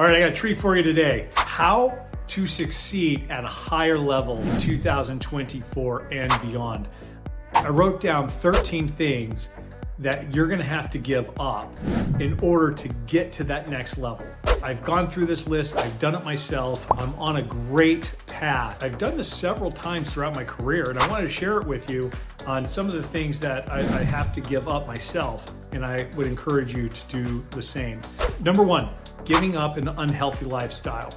All right, I got a treat for you today. How to succeed at a higher level in 2024 and beyond. I wrote down 13 things that you're gonna have to give up in order to get to that next level. I've gone through this list, I've done it myself, I'm on a great path. I've done this several times throughout my career, and I wanted to share it with you on some of the things that I have to give up myself, and I would encourage you to do the same. Number one, giving up an unhealthy lifestyle.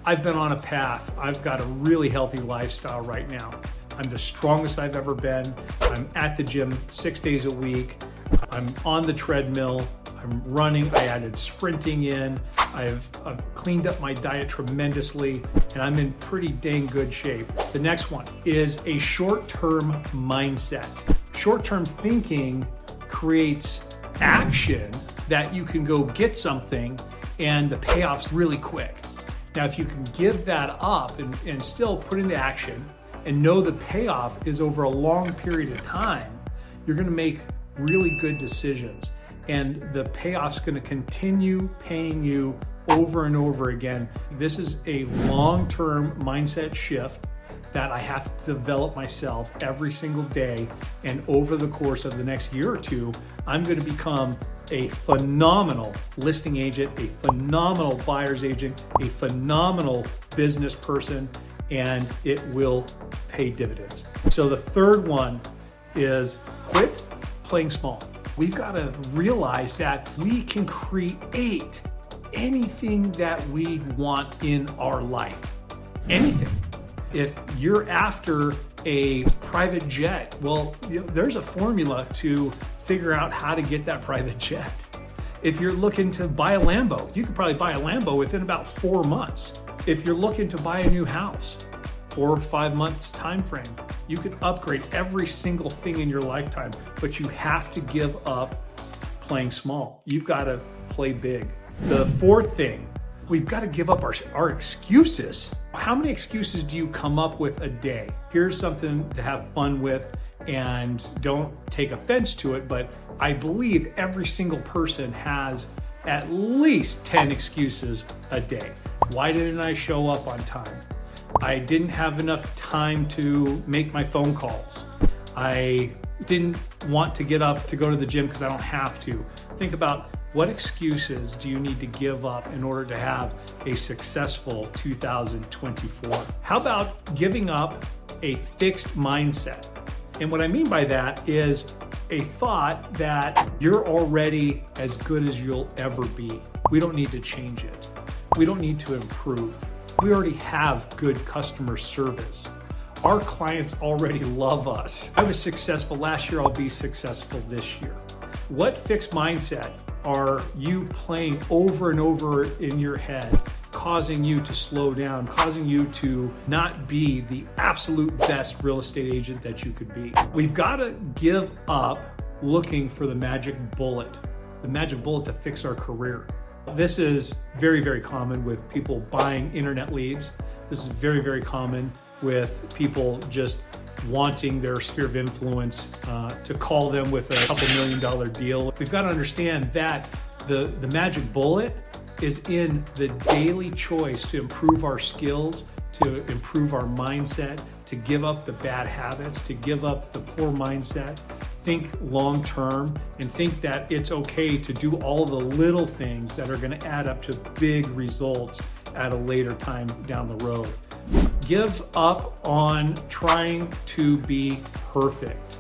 I've been on a path, I've got a really healthy lifestyle right now. I'm the strongest I've ever been. I'm at the gym 6 days a week. I'm on the treadmill. I'm running. I added sprinting in. I've cleaned up my diet tremendously, and I'm in pretty dang good shape. The next one is a short-term mindset. Short-term thinking creates action that you can go get something, and the payoff's really quick. Now, if you can give that up and still put into action and know the payoff is over a long period of time, you're gonna make really good decisions. And the payoff's gonna continue paying you over and over again. This is a long-term mindset shift that I have to develop myself every single day. And over the course of the next year or two, I'm gonna become a phenomenal listing agent, a phenomenal buyer's agent, a phenomenal business person, and it will pay dividends. So the third one is quit playing small. We've got to realize that we can create anything that we want in our life. Anything. If you're after a private jet, well, there's a formula to figure out how to get that private jet. If you're looking to buy a Lambo, you could probably buy a Lambo within about 4 months. If you're looking to buy a new house, 4 or 5 months time frame, you can upgrade every single thing in your lifetime, but you have to give up playing small. You've got to play big. The fourth thing, we've got to give up our excuses. How many excuses do you come up with a day? Here's something to have fun with, and don't take offense to it, but I believe every single person has at least 10 excuses a day. Why didn't I show up on time? I didn't have enough time to make my phone calls. I didn't want to get up to go to the gym because I don't have to. Think about what excuses do you need to give up in order to have a successful 2024? How about giving up a fixed mindset? And what I mean by that is a thought that you're already as good as you'll ever be. We don't need to change it. We don't need to improve. We already have good customer service. Our clients already love us. I was successful last year, I'll be successful this year. What fixed mindset are you playing over and over in your head, causing you to slow down, causing you to not be the absolute best real estate agent that you could be? We've got to give up looking for the magic bullet to fix our career. This is very, very common with people buying internet leads. This is very, very common with people just wanting their sphere of influence to call them with a couple $1 million deal. We've got to understand that the magic bullet is in the daily choice to improve our skills, to improve our mindset, to give up the bad habits, to give up the poor mindset, think long term, and think that it's okay to do all the little things that are going to add up to big results at a later time down the road. Give up on trying to be perfect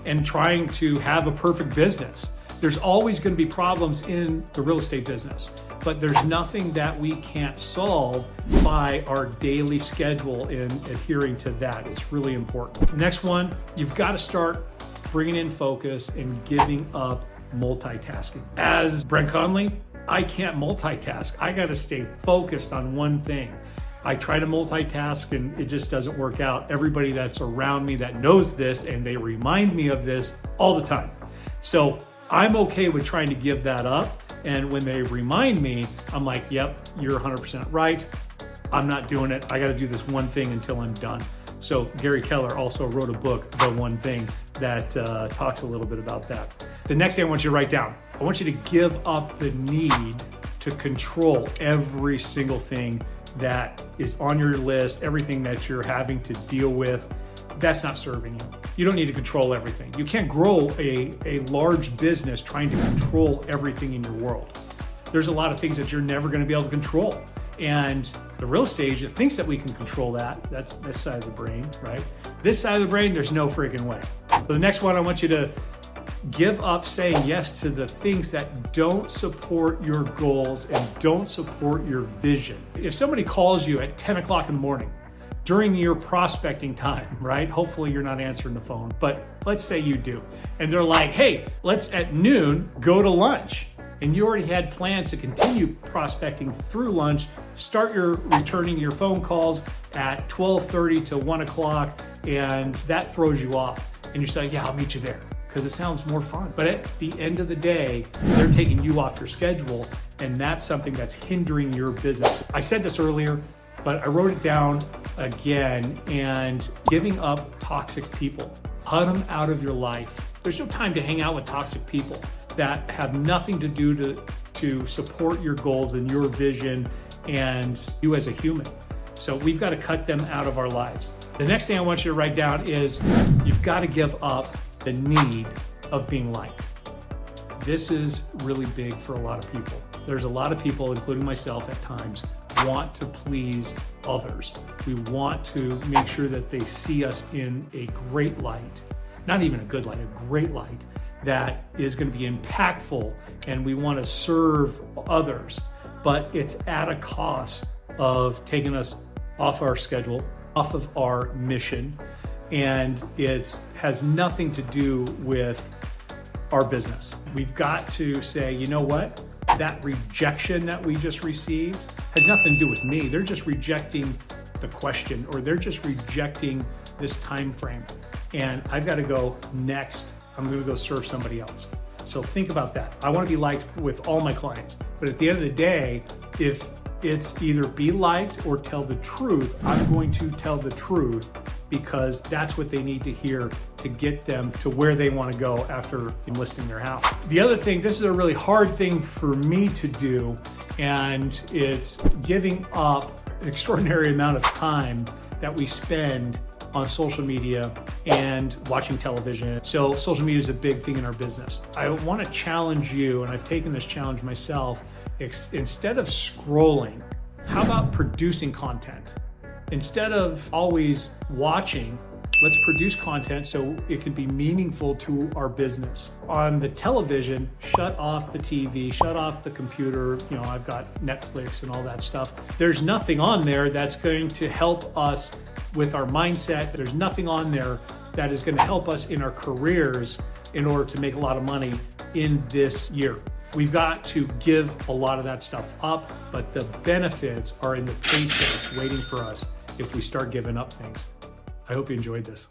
and trying to have a perfect business. There's always going to be problems in the real estate business, but there's nothing that we can't solve by our daily schedule and adhering to that. It's really important. Next one, you've got to start bringing in focus and giving up multitasking. As Brent Conley, I can't multitask. I got to stay focused on one thing. I try to multitask and it just doesn't work out. Everybody that's around me that knows this, and they remind me of this all the time. So I'm okay with trying to give that up. And when they remind me, I'm like, yep, you're 100% right. I'm not doing it. I got to do this one thing until I'm done. So Gary Keller also wrote a book, The One Thing, that talks a little bit about that. The next thing I want you to write down, I want you to give up the need to to control every single thing that is on your list, everything that you're having to deal with. That's not serving you. You don't need to control everything. You can't grow a large business trying to control everything in your world. There's a lot of things that you're never going to be able to control. And the real estate agent thinks that we can control that. That's this side of the brain, right? This side of the brain, there's no freaking way. So the next one, I want you to give up saying yes to the things that don't support your goals and don't support your vision. If somebody calls you at 10 o'clock in the morning during your prospecting time, right? Hopefully you're not answering the phone, but let's say you do. And they're like, hey, let's at noon go to lunch. And you already had plans to continue prospecting through lunch, start returning your phone calls at 12:30 to 1 o'clock, and that throws you off. And you say, yeah, I'll meet you there, because it sounds more fun. But at the end of the day, they're taking you off your schedule, and that's something that's hindering your business. I said this earlier, but I wrote it down again, and giving up toxic people. Cut them out of your life. There's no time to hang out with toxic people that have nothing to do to support your goals and your vision and you as a human. So we've got to cut them out of our lives. The next thing I want you to write down is you've got to give up the need of being liked. This is really big for a lot of people. There's a lot of people, including myself at times, want to please others. We want to make sure that they see us in a great light, not even a good light, a great light that is going to be impactful, and we want to serve others, but it's at a cost of taking us off our schedule, off of our mission, and it has nothing to do with our business. We've got to say, you know what? That rejection that we just received has nothing to do with me. They're just rejecting the question, or they're just rejecting this time frame. And I've got to go next. I'm going to go serve somebody else. So think about that. I want to be liked with all my clients, but at the end of the day, if it's either be liked or tell the truth, I'm going to tell the truth, because that's what they need to hear to get them to where they want to go after listing their house. The other thing, this is a really hard thing for me to do, and it's giving up an extraordinary amount of time that we spend on social media and watching television. So social media is a big thing in our business. I want to challenge you, and I've taken this challenge myself. Instead of scrolling, how about producing content? Instead of always watching, let's produce content so it can be meaningful to our business. On the television, shut off the TV, shut off the computer. You know, I've got Netflix and all that stuff. There's nothing on there that's going to help us with our mindset. There's nothing on there that is going to help us in our careers in order to make a lot of money in this year. We've got to give a lot of that stuff up, but the benefits are in the paychecks waiting for us if we start giving up things. I hope you enjoyed this.